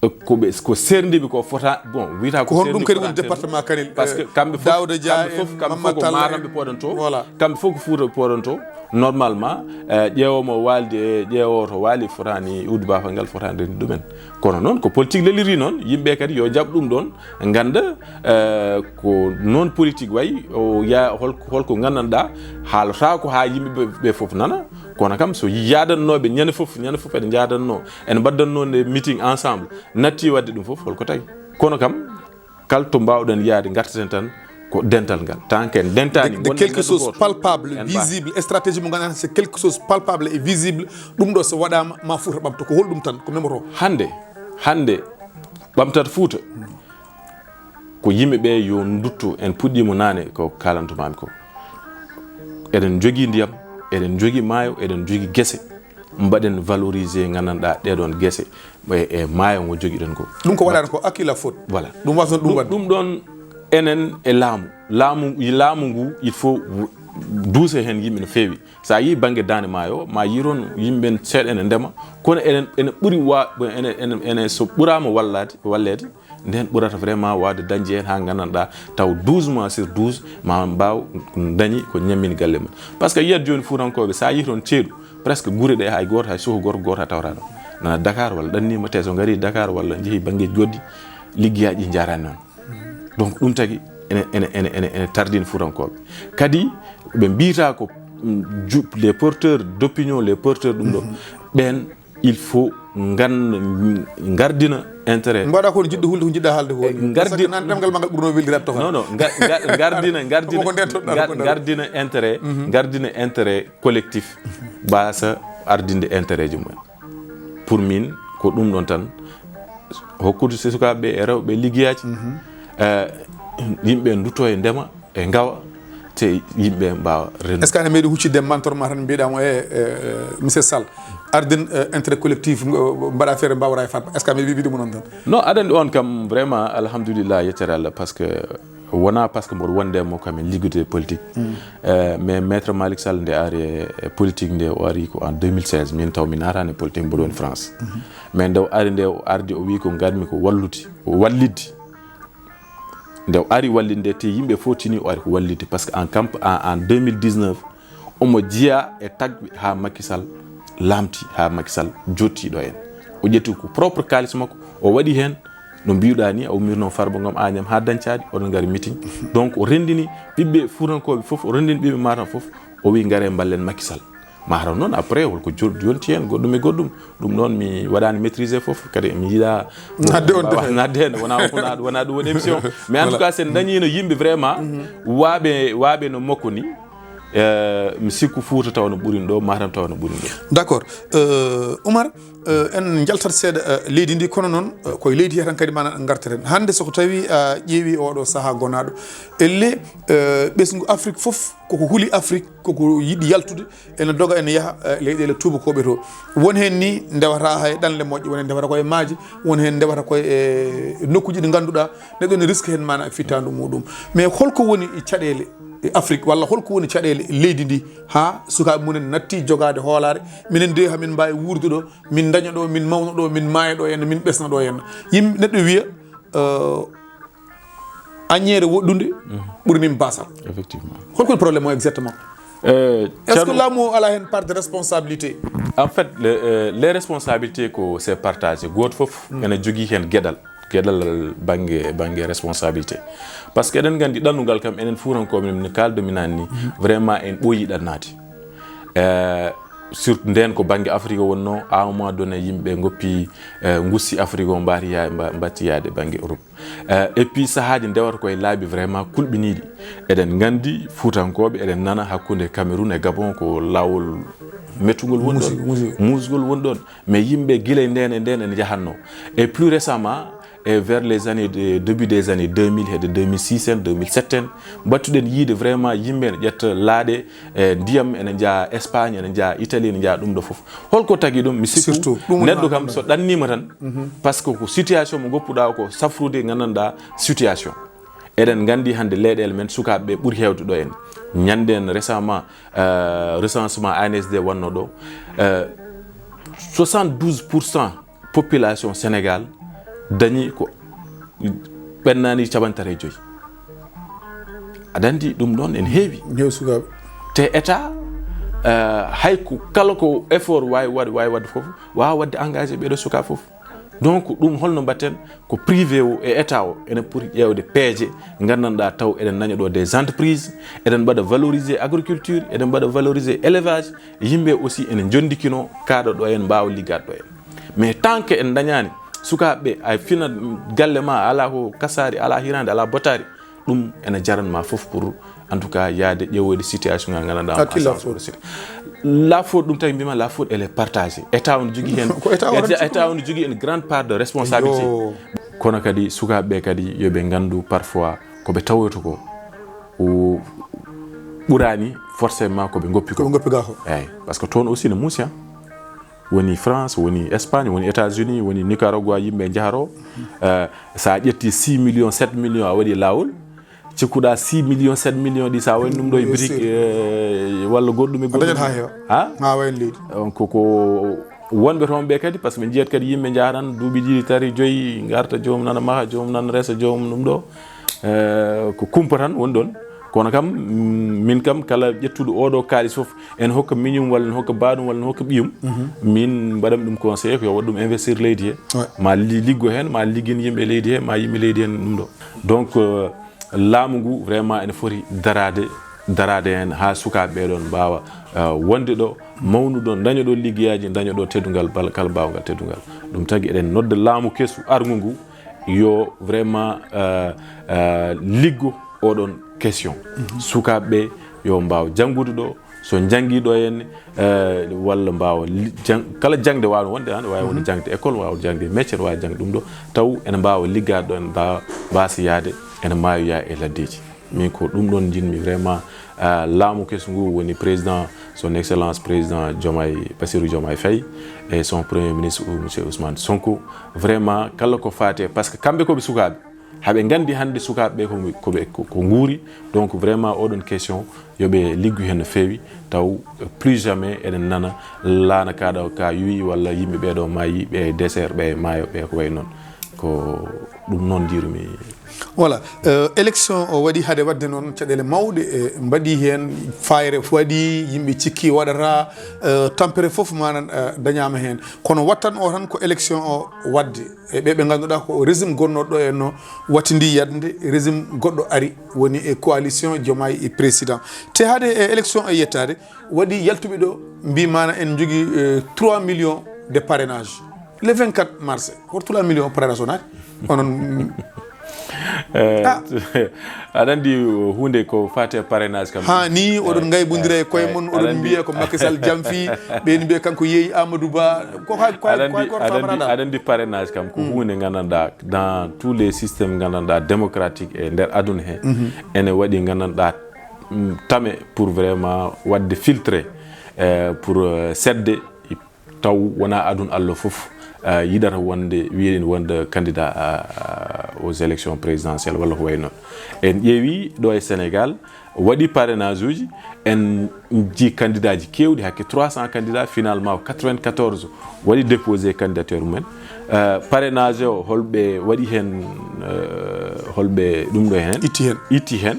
ko serdiɓe ko fota bon wita ko hon ɗum kadi woni département Kanel parce que kamɓe fof ko maramɓe poɗon to kamɓe fof ko Fouta poɗon to normalement ƴeewomo walde e ƴeewowo to waali fotani uddu bafal ngal fotani rendi ɗumen kono noon ko politique leliri noon yimɓe kadi yo jaab ɗum ɗon ganda ko noon politique wayi o ya holko gandanɗa haalata ko ha yimɓeɓe fof nana kono kam so yadannoɓe ñande fof eɗen jadanno en baddanno nde meeting ensemble natti wadde ɗum fof holko tagi kono kam kala to mbawɗen yaade gartaten tan ko dental ngal tant qu'en dentani de quelque chose palpable visible stratégie mo ganduɗa c'est quelque chose palpable et visible ɗum ɗo so waɗama ma Fouta ɓamta ko holɗum tan ko memoto hande ɓamtata Fouta ko yimɓeɓe yo dutto en puɗɗimo nane ko kalantumami ko eɗen jogui ndiyam eɗen jogui maayo eɗen jogui guesse mbaɗen valoriser gandanɗa ɗeɗon guesse e maayo ngo joguiɗen ko ɗum ko waɗata ko akila faute voilà ɗum wasno ɗum wadde ɗum ɗon enen e laamu ngu il faut duuse hen yimɓe no feewi sa yi banggue dande maayo ma yiron yimɓe seeɗa ene ndema kono ene ɓuuri ene so ɓuurama wallede nden ɓurata vraiment wawde dañde hen ha gandanɗa taw 12 mois sur 12 ma mbaw dañi ko ñammini galle men par ce que yiyat joni Fuutankoɓe sa yi toon ceeɗu presque guure ɗe hay goto hay soho goto tawata ɗon nana Dakar walla ɗannima te so gari Dakar walla jeehi banggueji goɗɗi liggueyaji ɗi jarani noon donc ɗum tagui ene tardine Fuutankoɓe kadi ɓe mbiyata ko les porteurs d'opinion les porteurs ɗum ɗo ɓen il faut gardina intérêt mbaɗa ko jiɗɗo hulde ko jiɗɗa haalde ko gardi ɗemgal magal ɓurno weldirade to non gardina intérêt collectif basa ardinde intérêt ji mumen pour min ko ɗum ɗon tan hokkude sukaɓeɓe e rewɓe liggueyaji yimɓe dutto e ndema e gawa te yimɓe mbawa rendu est ce que ane meeɗi huccidde mantorma tan mbiɗamo monsieur Sall ardine intérêt collectif mbaɗa feere mbawra e fatma est ce que ameɗi wiɗimo noon tan non aɗa andi on kam vraiment alhamdoulillah yeccere Allah par ce que wona par ce que mboɗo wondemo kamen liggude politique mais maître Malick Sall nde ari e politique nde o ari ko en 2016 min taw min arani politique mboɗo woni France mais nde o ari nde o ardi o wi ko gadmi ko wallidde nde o ari wallinde te yimɓe fof tini o ari ko wallide par ce que en 2019 omo jiiya e tagɓe ha Macky Sall lamti ha Macky Sall jottiɗo en o ƴetti ko propre kalis makko o waɗi hen no mbiɗa ni o ummirno Farba Ngom Agnam ha dañcadi oɗon gari meeting donc o rendini ɓiɓɓe Fuutankoɓe foof o rendini ɓiɓɓe Matam foof o wi gaare ballen Macky Sall mataw noon après holko jonti hen goɗɗum e goɗɗum ɗum noon mi waɗani maîtriser foof kadi mi yiiɗa nadde hen wona ɗum woni émission mais en tout cas sen dañino yimɓe vraiment waaɓe no makko ni mi sikku Fouta taw no ɓuurin ɗo Matam taw no ɓuurin ɗo d' accord Oumar en jaltat seeɗa leydi ndi kono noon koye leydi he tan kadi mana garteten hande soko tawi a ƴeewi oɗo saaha gonaɗo elle ɓesgu Afrique foof koko huuli Afrique koko yiɗi yaltude ene doga ene yaaha leyɗele tubakoɓe to won hen ni ndewata hay ɗanle moƴƴe won hen ndewata koye maaje won hen ndewata koye nokkuji ɗi ganduɗa neɗɗo ne risque hen mana fittandu muɗum mais holko woni caɗele Afrique walla holko woni caɗele leydi ndi ha sukaɓe munen natti jogade hoolare minen de hamin mbawi wurde ɗo min daña ɗo min mawna ɗo min maaya ɗo henna min ɓesna ɗo henna yimɓe neɗɗo wiya añere woɗɗude ɓuuri min basal effectivement holko probléme o exactement est ce que laamu ala hen part de responsabilité en fait les responsabilités ko c'est partagé goto foof ene jogui hen gueɗal banggue responsabilité par ce que eɗen gandi ɗannungal kam enen Fuutankoɓe no kaldomi nani ni vraiment en ɓooyi ɗannade surtout nden ko banggue Afrique wonno à un moment donné yimɓe goppi gussi Afrique o mbatti yaade banggue Europe et puis sahaji ndewata koye laabi vraiment kulɓiniɗi eɗen gandi Fuutankoɓe eɗen nana hakkude Cameroun e Gabon ko lawol mettugol woni ɗon musgol woni ɗon mais yimɓe guila nden ene jahanno et plus récemment et vers les années début des années 2000 et de 2006 en 2007 en battuɗen yiide vraiment yimɓe ene ƴetta laaɗe ndiyam ene jaa Espagne ene jaa Italie ene jaa ɗum ɗo fof holko tagui ɗum mi sikku neɗɗo kam so ɗannima tan par ce que ko situation mo goppuɗa ko safrude gandanɗa situation eɗen gandi hande leyɗele men sukaɓeɓe ɓuuri hewde ɗo en ñanden récemment recensement ANSD wanno ɗo 72% population Sénégal dañi ko ɓennani cabantare joyi aɗa andi ɗum ɗon en heewi sukaɓe te état hay ko kala ko effort wawi wadde foof wawa wadde engagé ɓeɗo suka foof donc ɗum holno mbatten ko privé o e état o enen poti ƴewde peeje gandanɗa taw eɗen daña ɗo des entreprises eɗen mbaɗa valoriser agriculture eɗen mbaɗa valoriser élevage yimɓe aussi ene jondikino kaɗo ɗo en mbawa liggade ɗo en mais tant que en dañani sukaɓeɓe ay fina galle ma ala ko kasari ala hirande ala botari ɗum ene jaranma foof pour en tout cas yaade ƴewoyde situation ngal gandanɗa la faute ɗum tawi mbima la faute elle est partagée état on jogui hen état on jogui une grande part de responsabilité kono kadi sukaɓeɓe kadi yoɓe gandu parfois koɓe tawoyto ko o ɓurani forcément koɓe goppi ko eyyi par ce que toon aussi ne muusi woni France woni Espagne woni États-Unis woni Nicaragua yimɓe jaharo sa ƴetti 6 millions 7 millions a waɗi lawol cikkuɗa 6 millions 7 millions ɗi sa woni ɗum ɗo e boutique walla goɗɗum e goɗɗum ha wayno leydi koko wonɓe toon ɓe kadi par ce que ɓe jiyat kadi yimɓe jaran duuɓi ɗiɗi tari joyyi garta joomum nana maaha joomum nana resa joomum ɗum ɗo ko kumpa tan woni ɗon kono kam min kam kala ƴettuɗo oɗo kaalis foof en hokka miñum walla en hokka baɗum walla en hokka ɓiyum min mbaɗami ɗum conseillé ko yo waɗ ɗum investir leydi he ma liggo hen ma ligguin yimɓe leydi he ma yimɓe leydi hen ɗum ɗo donc laamu ngu vraiment ene foti darade hen ha sukaɓe ɓeɗon mbawa wonde ɗo mawnuɗo daña ɗo liggueyaji daña ɗo teddugal kala mbawgal teddugal ɗum tagui eɗen nodda laamu kesu argu ngu yo vraiment liggo oɗon question sukaɓeɓe yo mbawa janggude ɗo so janggui ɗo henne walla mbawa kala jangde wawa wonde ne wawi wonde jangde école wawa jangde métier ne wawi jangde ɗum ɗo taw ene mbawa liggade ɗo ene mbawa mbasa yaade ene mayoya e laddeji min ko ɗum ɗon jinmi vraiment laamu kesu ngu woni président son excellence président Bassirou Diomaye Faye et son premier ministre monsieur Ousmane Sonko vraiment kala ko fate par ce que kamɓe koɓe sukaɓe haɓe gandi hande sukaɓeɓe ko guuri donc vraiment oɗon question yoɓe liggu hen no fewi taw plus jamais eɗen nana laana kaɗa ka yuwi walla yimɓe ɓeɗo mayi ɓe désert ɓe maayo ɓe ko way noon ko ɗum noon dirumi voilà élection o waɗi haade wadde noon caɗele mawɗe mbaɗi hen fayre waɗi yimɓe cikki waɗata tampere foof manan dañama hen kono wattan o tan ko élection o wadde e ɓe ganduɗa ko régime gonnoɗo ɗo en no wattidi yadde régime goɗɗo ari woni e coalition Diomaye e président te haade e élection e yettade waɗi yaltuɓe ɗo mbimana en jogui 3 millions de parrainage le 24 mars hoto 3 millions parrainage onati onon aɗa andi hunde ko fate parrainage kam ha ni oɗon gaybodira e koye mon oɗon mbiya ko Macky Sall jamfi ɓeni mbiya kanko yeeyi Amadou Ba aɗa andi parrainage kam ko hunde gandanɗa dans tous les systèmes gandanɗa démocratique e nder aduna he ene waɗi gandanɗa tame pour vraiment wadde filtré pour sedde taw wona aduna Allah foof yiɗata wonde wiiɗen wonde candidat aux élections présidentielles walla ko way noon en ƴeewi ɗo e Sénégal waɗi parrainage uji en ji candidat ji kewɗi hakke 300 candidats finalement 94 waɗi déposé candidature mumen parrainage o holɓe waɗi hen holɓe ɗum ɗo hen itti hen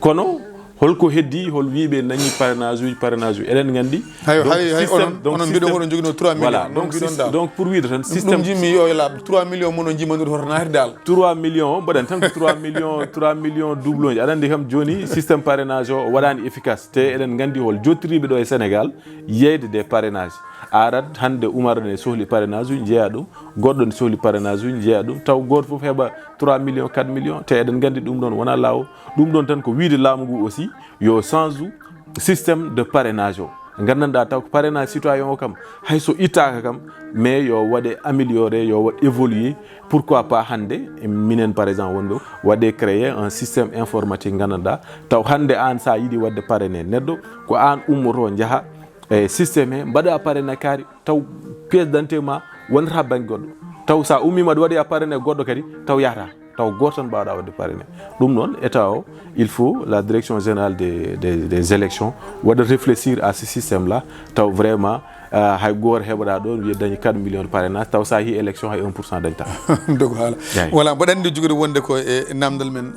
kono holko heddi hol wiiɓe dañi parrainage uji eɗen gandi hay onon mbiɗo oɗon joguino 3 millions donc pour wiide tan systéme jimmi yo laaɓ 3 millions mono jimanir hoto naati dal 3 millions o mbaɗen tan ko 3 millions double oji aɗa andi kam joni systéme parrainage o waɗani efficace te eɗen gandi hol jottiriɓe ɗo e Sénégal yeyde des parrainage arat hande Oumar ne sohli parrainage uji jeeya ɗum goɗɗo ne sohli parrainage uji jeeya ɗum taw goto foof heɓa 3 millions 4 millions te eɗen gandi ɗum ɗon wona lawol ɗum ɗon tan ko wiide laamu ngu aussi yo change systéme de parrainage o gandanɗa taw ko parrainage citoyen o kam hayso ittaka kam mais yo waɗe amélioré yo waɗ évoluer pourquoi pas hande minen par exemple wonɗo waɗe créer un système informatique gandanɗa taw hande an sa yiiɗi wadde parrainé neɗɗo ko an ummoto jaaha e système he mbaɗa parrainé kaari taw pièce d'identité ma wonata banggue goɗɗo taw sa ummima ɗo waɗi a parrainé goɗɗo kadi taw yahata taw goto tan mbawɗa wadde parrainé ɗum noon état o il faut la direction générale des élections waɗa réfléchir à ce système là taw vraiment hay goto heɓaɗa ɗon wiya dañi 4 millions de parrainage taw sa hi élection hay 1% dañta dogo haala voilà mboɗa andi jogude wonde ko e namdal men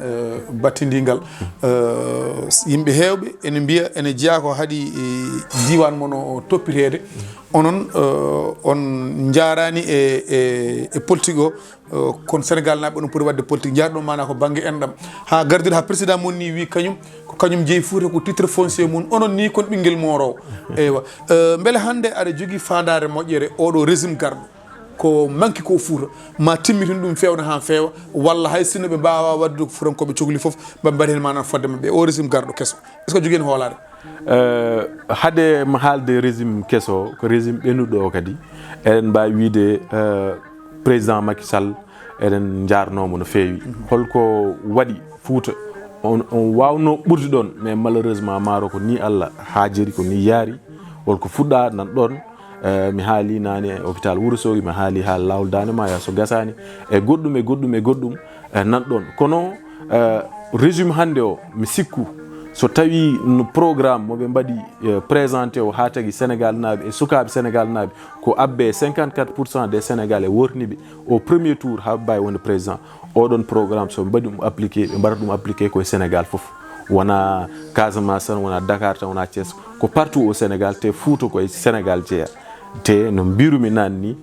battidingal yimɓe hewɓe ene mbiya ene jeeya ko haaɗi diwan mono toppitede onon on jarani e politique o kono Sénégal naɓe onon poti wadde politique jarɗo mana ko banggue enɗam ha gardiɗo ha président mon ni wi kañum ko kañum jeeyi Fouta ko titre foncier mum onon ni kon ɓinguel morowo eywa beele hande aɗa jogui fandare moƴƴere oɗo régime garɗo ko manki ko Fouta ma timmitin ɗum fewna ha feewa walla hay sinno ɓe mbawa wadde ko furankoɓe cohli foof ɓe mbaɗi hen manan fodde mabɓe o régime garɗo kesso est ce que jogui hen hoolare hade mo haalde régime kesso ko régime ɓennuɗo o kadi eɗen mbawi wiide président Macky Sall eɗen jarnomo no feewi holko waɗi Fouta on wawno ɓurdi ɗon mais malheureusement maaro ko ni Allah haajiri ko ni yaari holko fuɗɗa nan ɗon mi haali nane hôpital Wourossogui mi haali haala lawol Dande Mayyo so gasani e goɗɗum e goɗɗum e goɗɗum nan ɗon kono régime hande o mi sikku so tawi no programme moɓe mbaɗi présenté o ha tagui Sénégal naaɓe e sukaɓe Sénégal naaɓe ko abbe 54% des Sénégalais worniɓe au premier tour ha mbawi wonde président oɗon programme so mbaɗi ɗum appliqué ɓe mbaɗa ɗum appliqué koye Sénégal foof wona Casamance tan wona Dakar tan wona Thiès ko partout au Sénégal te Fouta koye Sénégal jeeya te no mbirumi nanni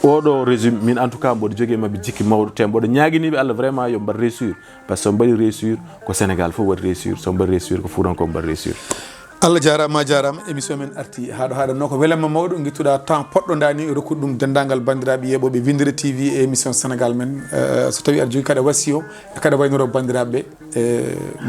oɗo régime min en tout cas mboɗo jogui mabɓe jikki mawɗo te mboɗo ñaguiniɓe Allah vraiment yo mbaɗ réussir par ce que so mbaɗi réussir ko Sénégal fof waɗi réussir so mbaɗi réussir ko Foutankoɓe mbaɗi réussir Allah jarama jarama émission men arti haɗo haɗanno ko welamma mawɗo guittuɗa temps poɗɗo dani rokkude ɗum dendagal bandiraɓe yeɓoɓe Windere TV e émission Sénégal men so tawi aɗa jogui kaɗa wasi o e kaɗa waynoro bandiraɓeɓe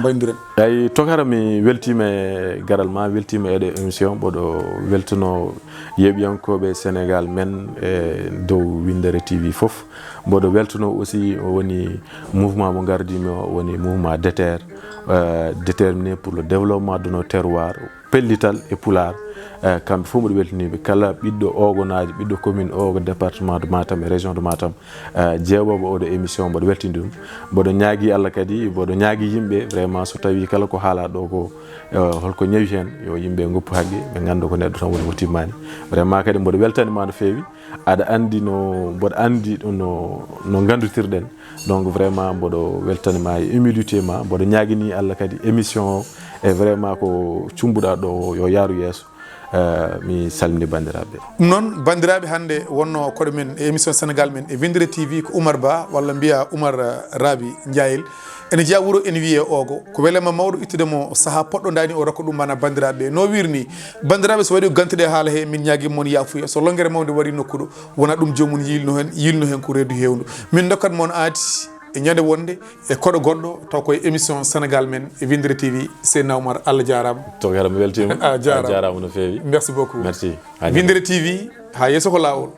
baydiren eyyi tokara mi weltima e garal ma weltima eɗe émission mboɗo weltano yeɓiyankoɓe Sénégal men e dow Windere TV foof mboɗo weltano aussi o woni mouvement mo gardimi o woni mouvement déterminé pour le développement de nos terroirs pellital et pular kamɓe fof mboɗo weltaniɓe kala ɓiɗɗo ogonaji ɓiɗɗo commune ogo département de Matam et région de Matam jeeɓoɓe oɗo émission mboɗo weltini ɗum mboɗo ñaagui Allah kadi mboɗo ñaagui yimɓe vraiment so tawi kala ko haala ɗo ko holko ñawi hen yo yimɓe goppu haqqe ɓe ganda ko neɗɗo tan woni mo timmani vraiment kadi mboɗo weltanima no fewi aɗa andi mboɗo andi no gandutirɗen donc vraiment mboɗo weltanima e humilité ma mboɗo ñaguini Allah kadi émission o e vraiment ko cumbuɗa ɗo yo yaaru yeeso mi salmini bandiraɓe ɗum noon bandiraɓe hande wonno koɗo men e émission Sénégal men e Windere TV ko Oumar Ba walla mbiya Oumar Raby Ndiayel ene jeeya wuuro ene wiye ogo ko welema mawɗo ittudemo saaha poɗɗo dani o rokka ɗum mana bandiraɓe no wirni bandiraɓe so waɗi gantude haala he min ñaguima moon yafuya so longere mawde waɗi nokkuɗo wona ɗum jomum yilno hen ko reedu hewnu min dokkat moon aadi e ñande wonde e koɗo goɗɗo taw koye émission Sénégal men e Windere TV Seydina Oumar Allah jarama to gara mi weltima jarama no fewi merci beaucoup merci Windere TV ha yesso ko lawol